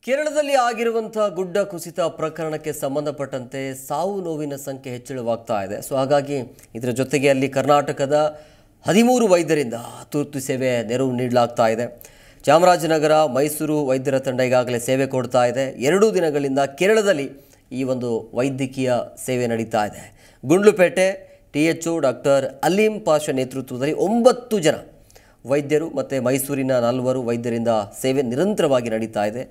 ಕೇರಳದಲ್ಲಿ ಆಗಿರುವಂತಹ ಗುಡ್ಡ ಕುಸಿತ ಪ್ರಕರಣಕ್ಕೆ ಸಂಬಂಧಪಟ್ಟಂತೆ ಸಾವು ನೋವಿನ ಸಂಖ್ಯೆ ಹೆಚ್ಚಳವಾಗ್ತಾ ಇದೆ. ಸೊ ಹಾಗಾಗಿ ಇದರ ಜೊತೆಗೆ ಅಲ್ಲಿ ಕರ್ನಾಟಕದ 13 ವೈದ್ಯರಿಂದ ತುರ್ತು ಸೇವೆ ನೆರವು ನೀಡಲಾಗ್ತಾ ಇದೆ. ಚಾಮರಾಜನಗರ, ಮೈಸೂರು ವೈದ್ಯರ ತಂಡ ಈಗಾಗಲೇ ಸೇವೆ ಕೊಡ್ತಾ ಇದೆ. 2 ದಿನಗಳಿಂದ ಕೇರಳದಲ್ಲಿ ಈ ಒಂದು ವೈದ್ಯಕೀಯ ಸೇವೆ ನಡೀತಾ ಇದೆ. ಗುಂಡ್ಲುಪೇಟೆ THO ಡಾಕ್ಟರ್ ಅಲೀಂ ಪಾಷಾ ನೇತೃತ್ವದಲ್ಲಿ 9 ಜನ ವೈದ್ಯರು ಮತ್ತು ಮೈಸೂರಿನ 4 ವೈದ್ಯರಿಂದ ಸೇವೆ ನಿರಂತರವಾಗಿ ನಡೀತಾ ಇದೆ.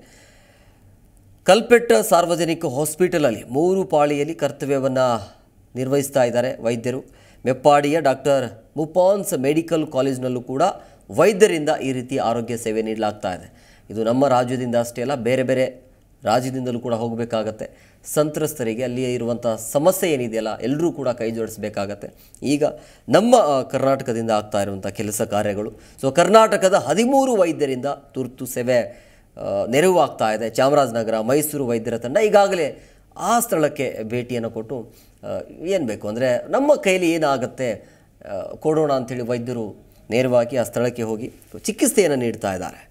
ಕಲ್ಪೆಟ್ಟ ಸಾರ್ವಜನಿಕ ಹಾಸ್ಪಿಟಲಲ್ಲಿ 3 ಪಾಳಿಯಲ್ಲಿ ಕರ್ತವ್ಯವನ್ನು ನಿರ್ವಹಿಸ್ತಾ ಇದ್ದಾರೆ ವೈದ್ಯರು. ಮೆಪ್ಪಾಡಿಯ ಡಾಕ್ಟರ್ ಮುಪಾನ್ಸ್ ಮೆಡಿಕಲ್ ಕಾಲೇಜಿನಲ್ಲೂ ಕೂಡ ವೈದ್ಯರಿಂದ ಈ ರೀತಿ ಆರೋಗ್ಯ ಸೇವೆ ನೀಡಲಾಗ್ತಾ ಇದೆ. ಇದು ನಮ್ಮ ರಾಜ್ಯದಿಂದ ಅಷ್ಟೇ ಅಲ್ಲ, ಬೇರೆ ಬೇರೆ ರಾಜ್ಯದಿಂದಲೂ ಕೂಡ ಹೋಗಬೇಕಾಗತ್ತೆ. ಸಂತ್ರಸ್ತರಿಗೆ ಅಲ್ಲಿ ಇರುವಂಥ ಸಮಸ್ಯೆ ಏನಿದೆಯಲ್ಲ ಎಲ್ಲರೂ ಕೂಡ ಕೈ ಜೋಡಿಸಬೇಕಾಗತ್ತೆ. ಈಗ ನಮ್ಮ ಕರ್ನಾಟಕದಿಂದ ಆಗ್ತಾ ಇರುವಂಥ ಕೆಲಸ ಕಾರ್ಯಗಳು. ಸೊ ಕರ್ನಾಟಕದ 13 ವೈದ್ಯರಿಂದ ತುರ್ತು ಸೇವೆ ನೆರವು ಆಗ್ತಾ ಇದೆ. ಚಾಮರಾಜನಗರ, ಮೈಸೂರು ವೈದ್ಯರ ತಂಡ ಈಗಾಗಲೇ ಆ ಸ್ಥಳಕ್ಕೆ ಭೇಟಿಯನ್ನು ಕೊಟ್ಟು ಏನು ಬೇಕು ಅಂದರೆ ನಮ್ಮ ಕೈಲಿ ಏನಾಗುತ್ತೆ ಕೊಡೋಣ ಅಂಥೇಳಿ ವೈದ್ಯರು ನೇರವಾಗಿ ಆ ಸ್ಥಳಕ್ಕೆ ಹೋಗಿ ಚಿಕಿತ್ಸೆಯನ್ನು ನೀಡ್ತಾ ಇದ್ದಾರೆ.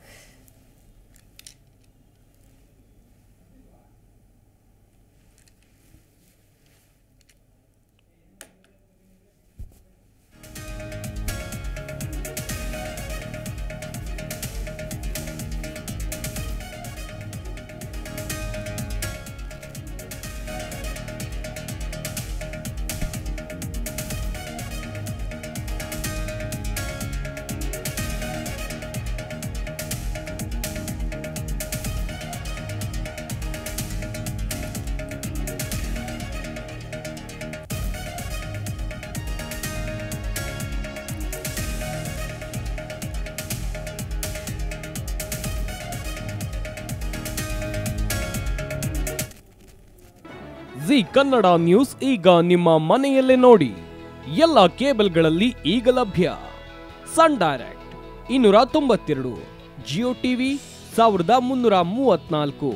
ಜಿ ಕನ್ನಡ ನ್ಯೂಸ್ ಈಗ ನಿಮ್ಮ ಮನೆಯಲ್ಲೇ ನೋಡಿ. ಎಲ್ಲ ಕೇಬಲ್ಗಳಲ್ಲಿ ಈಗ ಲಭ್ಯ. Sun direct 292, Jio TV 1334,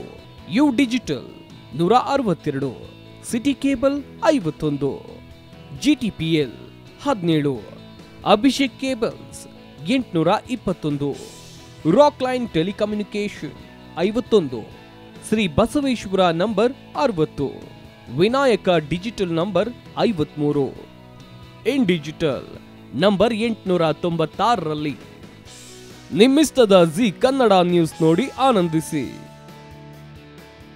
U digital 162, city cable 51, GTPL 17, Abhishek cables 821, rock line telecommunication 51, Shri Basaveshwara number 60, Vinayaka digital number 53, in digital number 896ರಲ್ಲಿ ನಿಮ್ಮಿಸ್ತದ ಜಿ ಕನ್ನಡ ನ್ಯೂಸ್ ನೋಡಿ ಆನಂದಿಸಿ.